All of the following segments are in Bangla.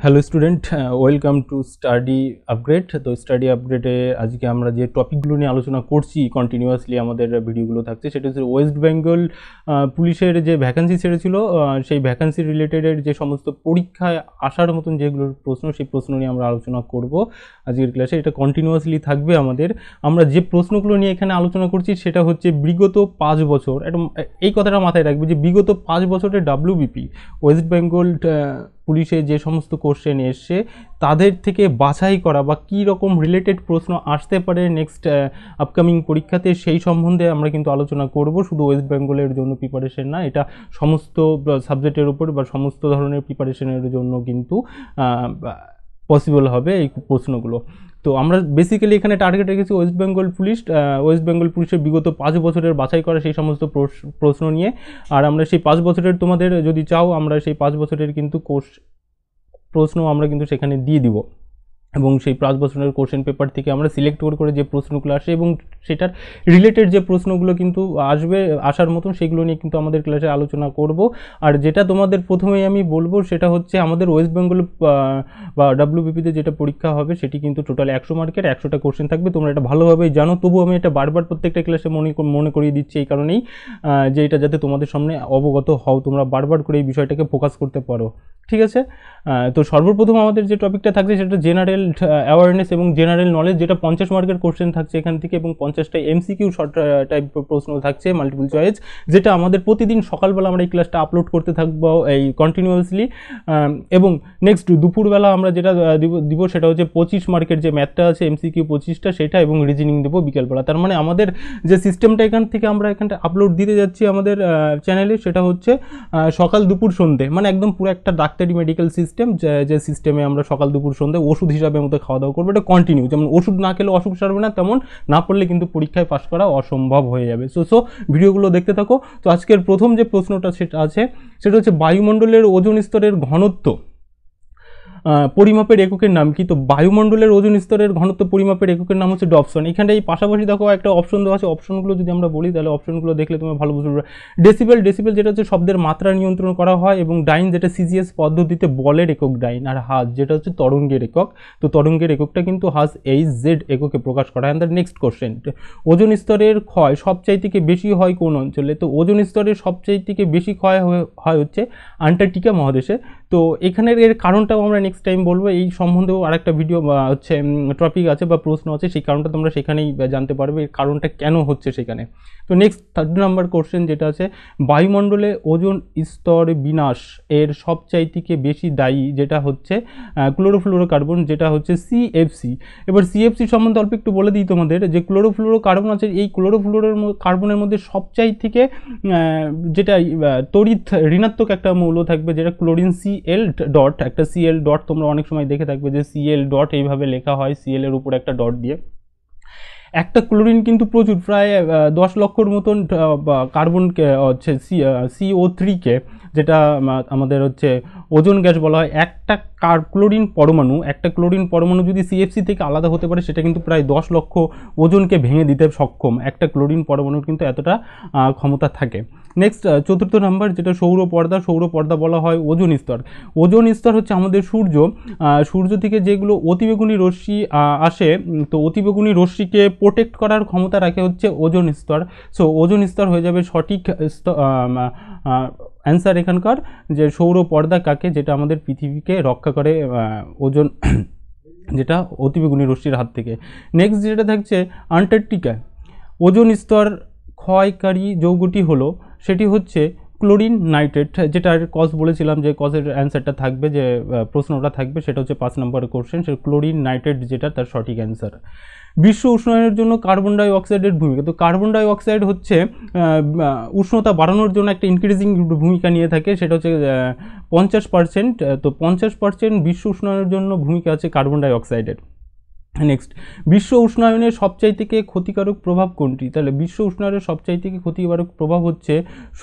Hello student, welcome to study upgrade. তো স্টাডি আপগ্রেডে আজকে আমরা যে টপিকগুলো নিয়ে আলোচনা করছি কন্টিনিউয়াসলি আমাদের ভিডিওগুলো থাকছে, সেটা হচ্ছে ওয়েস্ট বেঙ্গল পুলিশের যে ভ্যাকান্সি ছেড়েছিল, সেই ভ্যাকান্সি রিলেটেডের যে সমস্ত পরীক্ষায় আসার মতন যেগুলোর প্রশ্ন, সেই প্রশ্ন নিয়ে আমরা আলোচনা করব আজকের ক্লাসে। এটা কন্টিনিউয়াসলি থাকবে আমাদের। আমরা যে প্রশ্নগুলো নিয়ে এখানে আলোচনা করছি সেটা হচ্ছে বিগত 5 বছর, এটা এই কথাটা মাথায় রাখবে যে বিগত 5 বছরের ডাব্লিউবিপি ওয়েস্ট বেঙ্গল পুলিশে যে সমস্ত কোশ্চেন এসছে তাদের থেকে বাছাই করা বা কী রকম রিলেটেড প্রশ্ন আসতে পারে নেক্সট আপকামিং পরীক্ষাতে, সেই সম্বন্ধে আমরা কিন্তু আলোচনা করব। শুধু ওয়েস্ট বেঙ্গলের জন্য প্রিপারেশন না, এটা সমস্ত সাবজেক্টের উপর বা সমস্ত ধরনের প্রিপারেশনের জন্য কিন্তু পসিবল হবে এই প্রশ্নগুলো। তো আমরা বেসিক্যালি এখানে টার্গেট রেখেছি ওয়েস্ট বেঙ্গল পুলিশের বিগত 5 বছরের বাছাই করা সেই সমস্ত প্রশ্ন নিয়ে। আর আমরা সেই 5 বছরের, তোমাদের যদি চাও আমরা সেই 5 বছরের কিন্তু প্রশ্ন আমরা কিন্তু সেখানে দিয়ে দিব, এবং সেই 5 বছরের কোশ্চেন পেপার থেকে আমরা সিলেক্ট করে যে প্রশ্নগুলো আসে এবং সেটার রিলেটেড যে প্রশ্নগুলো কিন্তু আসার মতন, সেগুলো নিয়ে কিন্তু আমাদের ক্লাসে আলোচনা করব। আর যেটা তোমাদের প্রথমেই আমি বলবো সেটা হচ্ছে আমাদের ওয়েস্ট বেঙ্গল বা ডাব্লিউবিপিতে যেটা পরীক্ষা হবে সেটি কিন্তু টোটাল 100 মার্কের 100টা কোশ্চেন থাকবে। তোমরা এটা ভালোভাবেই জানো, তবু আমি এটা বারবার প্রত্যেকটা ক্লাসে মনে করিয়ে দিচ্ছি এই কারণেই যে এটা যাতে তোমাদের সামনে অবগত হও, তোমরা বারবার করে এই বিষয়টাকে ফোকাস করতে পারো। ঠিক আছে, তো সর্বপ্রথম আমাদের যে টপিকটা থাকছে সেটা জেনারেল অ্যাওয়ারনেস এবং জেনারেল নলেজ, যেটা 50 মার্কের কোশ্চেন থাকছে এখান থেকে, এবং 50টা এমসিকিউ শর্ট টাইপ প্রশ্ন থাকছে, মাল্টিপল চয়েস, যেটা আমাদের প্রতিদিন সকালবেলা আমরা এই ক্লাসটা আপলোড করতে থাকবো এই কন্টিনিউয়াসলি। এবং নেক্সট দুপুরবেলা আমরা যেটা দিব সেটা হচ্ছে 25 মার্কের যে ম্যাথটা আছে এমসিকিউ 25টা সেটা, এবং রিজনিং দেবো বিকেলবেলা। তার মানে আমাদের যে সিস্টেমটা আমরা এখানটা আপলোড দিতে যাচ্ছি আমাদের চ্যানেলে, সেটা হচ্ছে সকাল দুপুর সন্ধ্যে, মানে একদম পুরো একটা ডাক্তারি মেডিকেল সিস্টেম, যে সিস্টেমে আমরা সকাল দুপুর সন্ধ্যে ওষুধ হিসাবে মতো খাওয়া দাওয়া করবো। এটা কন্টিনিউ, যেমন ওষুধ না খেলে অসুখ সারবে না, তেমন না পড়লে কিন্তু পরীক্ষায় পাস করা অসম্ভব হয়ে যাবে। সো ভিডিওগুলো দেখতে থাকো। তো আজকের প্রথম যে প্রশ্নটা সেটা হচ্ছে বায়ুমণ্ডলের ওজোন স্তরের ঘনত্ব পরিমাপের এককের নাম কি? তো বায়ুমণ্ডলের ওজোন স্তরের ঘনত্ব পরিমাপের এককের নাম হচ্ছে ডবসন। এখানে এই পাশাপাশি দেখো একটা অপশন দেওয়া আছে, অপশনগুলো যদি আমরা বলি তাহলে অপশনগুলো দেখলে তুমি ভালো বুঝতে পারবে। ডেসিবেল যেটা হচ্ছে শব্দের মাত্রা নিয়ন্ত্রণ করা হয়, এবং ডাইন যেটা সিজিএস পদ্ধতিতে বলের একক ডাইন, আর হাজ যেটা হচ্ছে তরঙ্গের একক। তো তরঙ্গের এককটা কিন্তু হাজ এইচ-জেড এককে প্রকাশ করা হয়। অ্যান্ড নেক্সট কোশ্চেন, ওজোন স্তরের ক্ষয় সবচাই থেকে বেশি হয় কোন অঞ্চলে? তো ওজোন স্তরের সবচাই থেকে বেশি ক্ষয় হয় হচ্ছে আন্টার্কটিকা মহাদেশে। তো এখানের এর কারণটাও আমরা নেক্সট টাইম বলবো, এই সম্বন্ধেও আরেকটা ভিডিও হচ্ছে টপিক আছে বা প্রশ্ন আছে, সেই কারণটা তোমরা সেখানেই জানতে পারবে, এর কারণটা কেন হচ্ছে সেখানে। তো নেক্সট 3rd নাম্বার কোশ্চেন যেটা আছে, বায়ুমণ্ডলে ওজোন স্তর বিনাশ এর সবচাইতে বেশি দায়ী যেটা হচ্ছে ক্লোরোফ্লোরোকার্বন, যেটা হচ্ছে সিএফসি। এবার সিএফসি সম্বন্ধে অল্প একটু বলে দিই তোমাদের, যে ক্লোরোফ্লোরোকার্বন আছে, এই কার্বনের মধ্যে সবচাইতে যেটা তড়িৎ ঋণাত্মক একটা মৌল থাকবে, যেটা ক্লোরিন সিএল ডট, একটা সিএল ডট তোমরা অনেক সময় দেখে থাকবে যে সিএল ডট এইভাবে লেখা হয়, সিএল এর উপর একটা ডট দিয়ে। একটা ক্লোরিন কিন্তু প্রচুর, প্রায় 10 লক্ষর মতন কার্বনকে হচ্ছে CO3কে, যেটা আমাদের হচ্ছে ওজোন গ্যাস বলা হয়। একটা ক্লোরিন পরমাণু যদি সিএফসি থেকে আলাদা হতে পারে, সেটা কিন্তু প্রায় 10 লক্ষ ওজনকে ভেঙে দিতে সক্ষম। একটা ক্লোরিন পরমাণুর কিন্তু এতটা ক্ষমতা থাকে। নেক্সট 4th নাম্বার, যেটা সৌর পর্দা বলা হয় ওজোন স্তর হচ্ছে আমাদের সূর্য থেকে যেগুলো অতিবেগুনি রশ্মি আসে, তো অতিবেগুনি রশ্মিকে প্রোটেক্ট করার ক্ষমতা রাখে হচ্ছে ওজোন স্তর। সো ওজোন স্তর হয়ে যাবে সঠিক অ্যান্সার এখানকার, যে সৌর পর্দা কাকে, যেটা আমাদের পৃথিবীকে রক্ষা করে ওজোন যেটা অতিবেগুনি রশ্মির হাত থেকে। নেক্সট যেটা থাকছে আন্টার্কটিকা, ওজোন স্তর ক্ষয়কারী যৌগটি হলো, সেটি হচ্ছে ক্লোরিন নাইট্রেট, যেটার কজ বলেছিলাম যে কজের অ্যান্সারটা থাকবে, যে প্রশ্নটা থাকবে সেটা হচ্ছে 5 নম্বরের কোশ্চেন, সে ক্লোরিন নাইট্রেট যেটা তার সঠিক অ্যান্সার। বিশ্ব উষ্ণায়নের জন্য কার্বন ডাই অক্সাইডের ভূমিকা। তো কার্বন ডাই অক্সাইড হচ্ছে উষ্ণতা বাড়ানোর জন্য একটা ইনক্রিজিং ভূমিকা নিয়ে থাকে, সেটা হচ্ছে 50%। তো 50% বিশ্ব উষ্ণায়নের জন্য ভূমিকা আছে কার্বন ডাই অক্সাইডের। নেক্সট, বিশ্ব উষ্ণায়নের সবচাইতে ক্ষতিকারক প্রভাব কোনটি? তাহলে বিশ্ব উষ্ণায়নের সবচাইতে ক্ষতিকারক প্রভাব হচ্ছে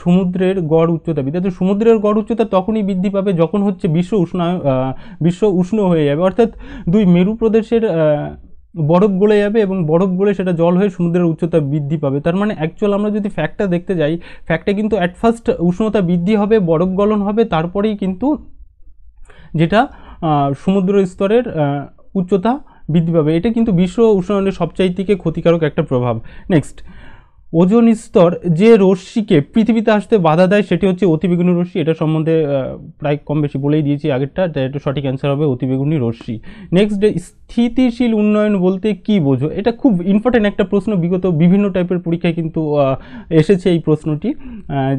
সমুদ্রের গড় উচ্চতা বৃদ্ধি। তো সমুদ্রের গড় উচ্চতা তখনই বৃদ্ধি পাবে যখন হচ্ছে বিশ্ব উষ্ণ হয়ে যাবে, অর্থাৎ 2 মেরু প্রদেশের বরফ গলে যাবে, এবং বরফ গলে সেটা জল হয়ে সমুদ্রের উচ্চতা বৃদ্ধি পাবে। তার মানে অ্যাকচুয়াল আমরা যদি ফ্যাক্টটা দেখতে যাই, ফ্যাক্টে কিন্তু অ্যাট ফার্স্ট উষ্ণতা বৃদ্ধি হবে, বরফ গলন হবে, তারপরেই কিন্তু যেটা সমুদ্র স্তরের উচ্চতা বৃদ্ধি পাবে। এটা কিন্তু বিশ্ব উষ্ণায়নের সবচাইতে ক্ষতিকারক একটা প্রভাব। নেক্সট, ওজোন স্তর যে রশ্মিকে পৃথিবীতে আসতে বাধা দেয় সেটি হচ্ছে অতিবেগুনি রশ্মি। এটা সম্বন্ধে প্রায় কম বেশি বলেই দিয়েছি আগেরটা, এটা সঠিক অ্যান্সার হবে অতিবেগুনি রশ্মি। নেক্সট, স্থিতিশীল উন্নয়ন বলতে কি বোঝো? এটা খুব ইম্পর্টেন্ট একটা প্রশ্ন, বিগত বিভিন্ন টাইপের পরীক্ষায় কিন্তু এসেছে এই প্রশ্নটি,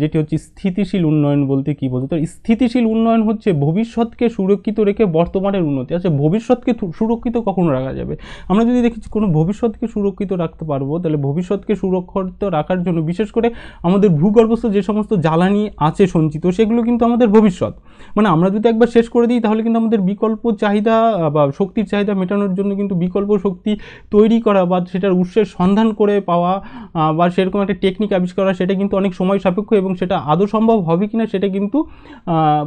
যেটি হচ্ছে স্থিতিশীল উন্নয়ন বলতে কি বোঝো। তো স্থিতিশীল উন্নয়ন হচ্ছে ভবিষ্যৎকে সুরক্ষিত রেখে বর্তমানের উন্নতি। আচ্ছা, ভবিষ্যৎকে সুরক্ষিত কখন রাখা যাবে? আমরা যদি দেখি কোনো ভবিষ্যৎকে সুরক্ষিত রাখতে পারবো, তাহলে ভবিষ্যৎকে সুরক্ষিত রাখার জন্য বিশেষ করে আমাদের ভূগর্ভস্থ যে সমস্ত জ্বালানি আছে সঞ্চিত, সেগুলো কিন্তু আমাদের ভবিষ্যৎ। মানে আমরা যদি একবার শেষ করে দিই তাহলে কিন্তু আমাদের বিকল্প চাহিদা বা শক্তির চাহিদা মেটানোর জন্য কিন্তু বিকল্প শক্তি তৈরি করা বা সেটার উৎসের সন্ধান করে পাওয়া বা সেরকম একটা টেকনিক আবিষ্কার করা, সেটা কিন্তু অনেক সময় সাপেক্ষ এবং সেটা আদৌ সম্ভব হবে কিনা সেটা কিন্তু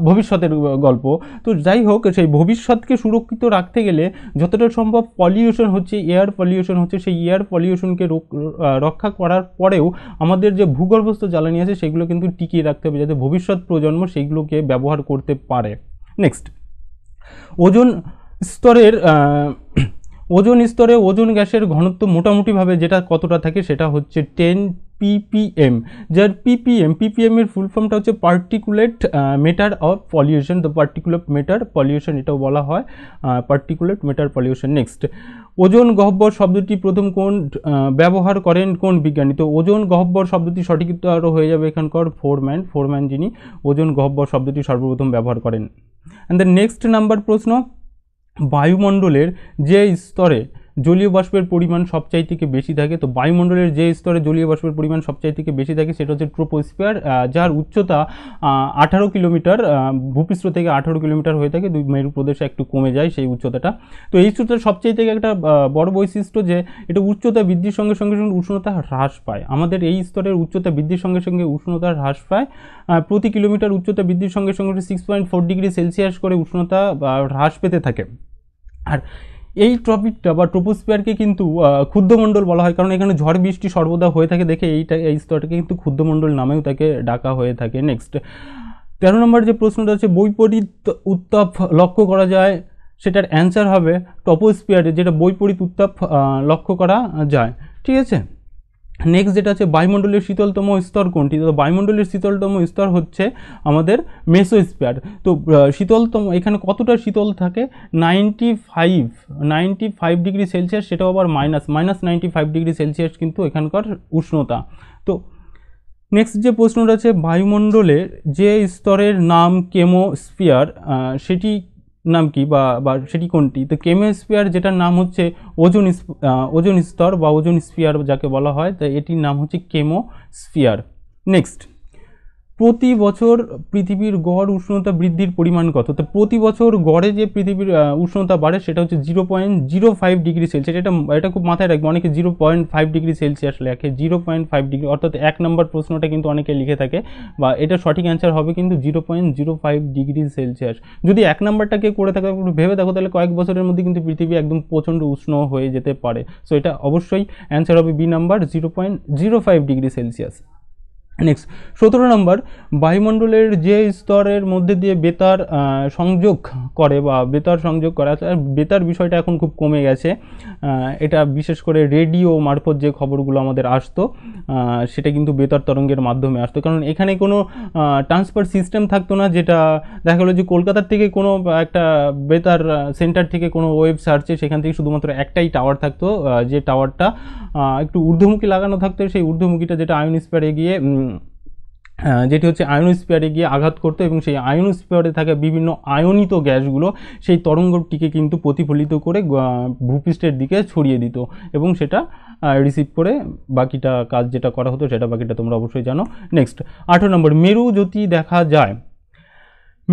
ভবিষ্যতের গল্প। তো যাই হোক, সেই ভবিষ্যৎকে সুরক্ষিত রাখতে গেলে যতটা সম্ভব পলিউশন হচ্ছে, এয়ার পলিউশন হচ্ছে, সেই এয়ার পলিউশনকে রক্ষা করার পরেও আমাদের যে ভূগর্ভস্থ জ্বালানি আছে সেগুলো কিন্তু টিকিয়ে রাখতে হবে যাতে ভবিষ্যৎ প্রজন্ম সেইগুলোকে ব্যবহার করতে পারে। নেক্সট, ওজোন স্তরে ওজোন গ্যাসের ঘনত্ব মোটামুটিভাবে যেটা কতটা থাকে সেটা হচ্ছে 10 ppm, যার ppm এর ফুল ফর্মটা হচ্ছে পার্টিকুলেট ম্যাটার অফ পলিউশন। তো পার্টিকুলেট ম্যাটার পলিউশন এটাও বলা হয় particulate matter pollution. Next, ozone গহ্বর শব্দটি প্রথম ব্যবহার করেন কোন বিজ্ঞানী? তো ওজোন গহ্বর শব্দটি সঠিক আরও হয়ে যাবে এখানকার ফোরম্যান যিনি ওজোন গহ্বর শব্দটি সর্বপ্রথম ব্যবহার করেন। অ্যান্ড দ্য নেক্সট নাম্বার প্রশ্ন, বায়ুমণ্ডলের যে স্তরে জলীয় বাষ্পের পরিমাণ সবচাইতে বেশি থাকে, তো বায়ুমণ্ডলের যে স্তরে জলীয় বাষ্পের পরিমাণ সবচাইতে বেশি থাকে সেটা হচ্ছে ট্রোপোস্ফিয়ার, যার উচ্চতা 18 কিলোমিটার, ভূপৃষ্ঠ থেকে 18 কিলোমিটার হয়ে থাকে। মেরু প্রদেশে একটু কমে যায় সেই উচ্চতাটা। তো এই উচ্চতার সবচাইতে একটা বড় বৈশিষ্ট্য যে এটা উচ্চতা বৃদ্ধির সঙ্গে সঙ্গে উষ্ণতা হ্রাস পায়। আমাদের এই স্তরের উচ্চতা বৃদ্ধির সঙ্গে সঙ্গে উষ্ণতা হ্রাস পায়। প্রতি কিলোমিটার উচ্চতা বৃদ্ধির সঙ্গে সঙ্গে 6.4 ডিগ্রি সেলসিয়াস করে উষ্ণতা হ্রাস পেতে থাকে। আর এই টপিকটা বা ট্রোপোস্ফিয়ারকে কিন্তু ক্ষুদ্রমণ্ডল বলা হয়, কারণ এখানে ঝড় বৃষ্টি সর্বদা হয়ে থাকে দেখে এই স্তরটাকে কিন্তু ক্ষুদ্রমণ্ডল নামেও তাকে ডাকা হয়ে থাকে। নেক্সট, 13 নম্বর যে প্রশ্নটা আছে, বৈপরীত উত্তাপ লক্ষ্য করা যায়, সেটার অ্যান্সার হবে ট্রোপোস্ফিয়ারে, যেটা বৈপরীত উত্তাপ লক্ষ্য করা যায়। ঠিক আছে। নেক্সট যেটা আছে, বায়ুমণ্ডলের শীতলতম স্তর কোনটি? তো বায়ুমণ্ডলের শীতলতম স্তর হচ্ছে আমাদের মেসোস্ফিয়ার। তো শীতলতম এখানে কতটা শীতল থাকে? 95 ডিগ্রি সেলসিয়াস, সেটাও আবার -95 ডিগ্রি সেলসিয়াস কিন্তু এখানকার উষ্ণতা। তো নেক্সট যে প্রশ্নটা আছে, বায়ুমণ্ডলের যে স্তরের নাম কেমোস্ফিয়ার, সেটি নাম কি বা সেটি কোনটি? তো কেমোস্ফিয়ার যেটার নাম হচ্ছে ওজোন স্তর বা ওজোন স্ফিয়ার যাকে বলা হয়, তাই এটির নাম হচ্ছে কেমোস্ফিয়ার। নেক্সট, প্রতি বছর পৃথিবীর গড় উষ্ণতা বৃদ্ধির পরিমাণ কত? তো প্রতি বছর গড়ে যে পৃথিবীর উষ্ণতা বাড়ে সেটা হচ্ছে 0.05 ডিগ্রি সেলসিয়াস। এটা খুব মাথায় রাখবে, অনেকে 0.5 ডিগ্রি সেলসিয়াস লেখে, 0.5 ডিগ্রি, অর্থাৎ 1 নম্বর প্রশ্নটা কিন্তু অনেকে লিখে থাকে, বা এটা সঠিক অ্যান্সার হবে কিন্তু 0.05 ডিগ্রি সেলসিয়াস। যদি 1 নম্বরটাকে করে থাকে ভেবে দেখো, তাহলে কয়েক বছরের মধ্যে কিন্তু পৃথিবী একদম প্রচণ্ড উষ্ণ হয়ে যেতে পারে। সো এটা অবশ্যই অ্যান্সার হবে B number, 0.05 degree Celsius. Next, 17 number, বায়ুমণ্ডলের যে স্তরের মধ্যে দিয়ে বেতার সংযোগ করে বা বেতার সংযোগ করা, বেতার বিষয়টা এখন খুব কমে গেছে। এটা বিশেষ করে রেডিও মারফত যে খবরগুলো আমাদের আসতো সেটা কিন্তু বেতার তরঙ্গের মাধ্যমে আসতো, কারণ এখানে কোনো ট্রান্সফার সিস্টেম থাকতো না। যেটা দেখা গেলো যে কলকাতার থেকে কোনো একটা বেতার সেন্টার থেকে কোনো ওয়েব সার্চে সেখান থেকে শুধুমাত্র একটাই টাওয়ার থাকতো, যে টাওয়ারটা একটু ঊর্ধ্বমুখী লাগানো থাকতো। সেই ঊর্ধ্বমুখীটা যেটা আয়নোস্ফিয়ারে গিয়ে যেটি হচ্ছে আয়নোস্ফিয়ারে গিয়ে আঘাত করতো এবং সেই আয়নোস্ফিয়ারে থাকা বিভিন্ন আয়নিত গ্যাসগুলো সেই তরঙ্গটিকে কিন্তু প্রতিফলিত করে ভূপৃষ্ঠের দিকে ছড়িয়ে দিত এবং সেটা রিসিভ করে বাকিটা কাজ যেটা করা হতো সেটা বাকিটা তোমরা অবশ্যই জানো। নেক্সট, 18 নম্বর, মেরু জ্যোতি দেখা যায়।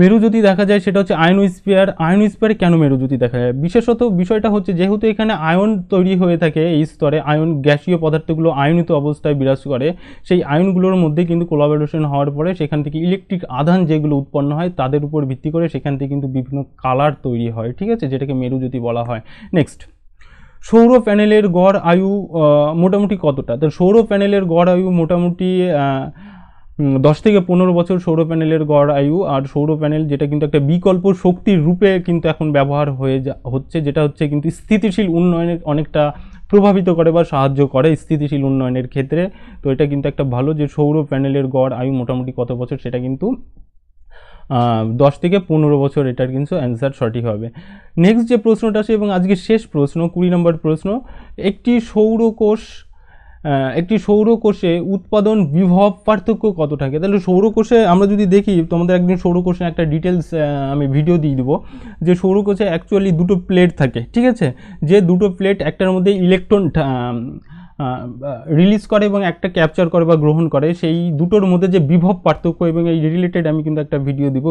মেরু জ্যোতি দেখা যায় সেটা হচ্ছে আয়নোস্ফিয়ারে কেন মেরু জ্যোতি দেখা যায়? বিশেষত বিষয়টা হচ্ছে যেহেতু এখানে আয়ন তৈরি হয়ে থাকে, এই স্তরে আয়ন গ্যাসীয় পদার্থগুলো আয়নিত অবস্থায় বিরাজ করে, সেই আয়নগুলোর মধ্যে কিন্তু কোলাবোরেশন হওয়ার পরে সেখান থেকে ইলেকট্রিক আধান যেগুলো উৎপন্ন হয় তাদের উপর ভিত্তি করে সেখান থেকে কিন্তু বিভিন্ন কালার তৈরি হয়, ঠিক আছে, যেটাকে মেরু জ্যোতি বলা হয়। নেক্সট, সৌর প্যানেলের গড় আয়ু মোটামুটি কতটা? তো সৌর প্যানেলের গড় আয়ু মোটামুটি 10 থেকে 15 বছর সৌর প্যানেলের গড় আয়ু। আর সৌর প্যানেল যেটা কিন্তু একটা বিকল্প শক্তির রূপে কিন্তু এখন ব্যবহার হচ্ছে, যেটা হচ্ছে কিন্তু স্থিতিশীল উন্নয়নের অনেকটা প্রভাবিত করে বা সাহায্য করে স্থিতিশীল উন্নয়নের ক্ষেত্রে। তো এটা কিন্তু একটা ভালো যে সৌর প্যানেলের গড় আয়ু মোটামুটি কত বছর, সেটা কিন্তু 10 থেকে 15 বছর, এটার কিন্তু অ্যান্সার সঠিক হবে। নেক্সট যে প্রশ্নটা আছে এবং আজকে শেষ প্রশ্ন, 20 নম্বর প্রশ্ন, একটি সৌরকোষে উৎপাদন বিভব পার্থক্য কত থাকে? তাহলে সৌরকোষে আমরা যদি দেখি, তোমাদের একদিন সৌরকোষে একটা ডিটেলস আমি ভিডিও দিয়ে দেবো, যে সৌরকোষে অ্যাকচুয়ালি দুটো প্লেট থাকে, ঠিক আছে, যে দুটো প্লেট একটার মধ্যে ইলেকট্রন রিলিজ করে এবং একটা ক্যাপচার করে বা গ্রহণ করে, সেই দুটোর মধ্যে যে বিভব পার্থক্য, এবং এই রিলেটেড আমি কিন্তু একটা ভিডিও দিব।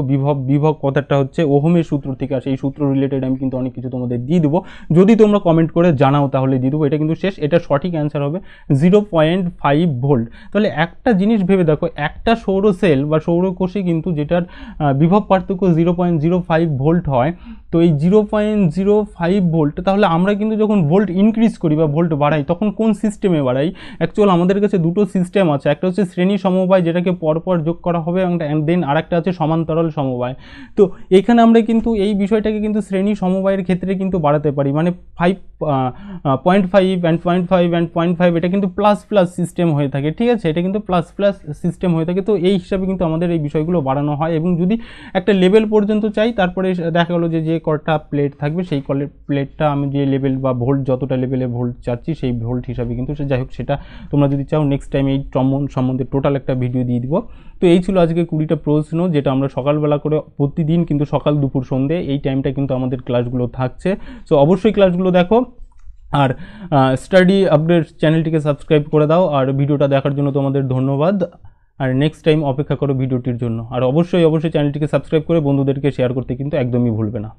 বিভব কথাটা হচ্ছে ওহমের সূত্র থেকে আসে, এই সূত্র রিলেটেড আমি কিন্তু অনেক কিছু তোমাদের দিয়ে দেবো, যদি তোমরা কমেন্ট করে জানাও তাহলে দিয়ে দেবো। এটা কিন্তু শেষ, এটা সঠিক অ্যান্সার হবে 0.5 ভোল্ট। তাহলে একটা জিনিস ভেবে দেখো, একটা সৌর সেল বা সৌরকোষে কিন্তু যেটার বিভব পার্থক্য 0.05 ভোল্ট হয়, তো এই 0.05 ভোল্ট, তাহলে আমরা কিন্তু যখন ভোল্ট ইনক্রিজ করি বা ভোল্ট বাড়াই, তখন কোন সিস্টেমে বাড়াই? অ্যাকচুয়াল আমাদের কাছে দুটো সিস্টেম আছে, একটা হচ্ছে শ্রেণী সমবায়, যেটাকে পরপর যোগ করা হবে, এবং দেন আরেকটা আছে সমান্তরাল সমবায়। তো এখানে আমরা কিন্তু এই বিষয়টাকে কিন্তু শ্রেণী সমবায়ের ক্ষেত্রে কিন্তু বাড়াতে পারি, মানে 0.5 অ্যান্ড 0.5 অ্যান্ড 0.5, এটা কিন্তু প্লাস প্লাস সিস্টেম হয়ে থাকে, ঠিক আছে, এটা কিন্তু প্লাস প্লাস সিস্টেম হয়ে থাকে। তো এই হিসাবে কিন্তু আমাদের এই বিষয়গুলো বাড়ানো হয়, এবং যদি একটা লেভেল পর্যন্ত চাই, তারপরে দেখা গেলো যে কটা প্লেট থাকবে, সেই প্লেটটা আমি যে লেভেল বা ভোল্ট, যতটা লেভেলে ভোল্ট চাচ্ছি সেই ভোল্ট হিসাবে কিন্তু যাই হোক, সেটা তোমরা যদি চাও নেক্সট টাইম এই সম্বন্ধে টোটাল একটা ভিডিও দিয়ে দিব। তো এই ছিল আজকে 20টা প্রশ্ন, যেটা আমরা সকালবেলা করে প্রতিদিন কিন্তু সকাল দুপুর সন্ধে এই টাইমটা কিন্তু আমাদের ক্লাসগুলো থাকছে। সো অবশ্যই ক্লাসগুলো দেখো, আর স্টাডি আপডেট চ্যানেলটিকে সাবস্ক্রাইব করে দাও। আর ভিডিওটা দেখার জন্য তোমাদের ধন্যবাদ, আর নেক্সট টাইম অপেক্ষা করো ভিডিওটির জন্য। আর অবশ্যই চ্যানেলটিকে সাবস্ক্রাইব করে বন্ধুদেরকে শেয়ার করতে কিন্তু একদমই ভুলবে না।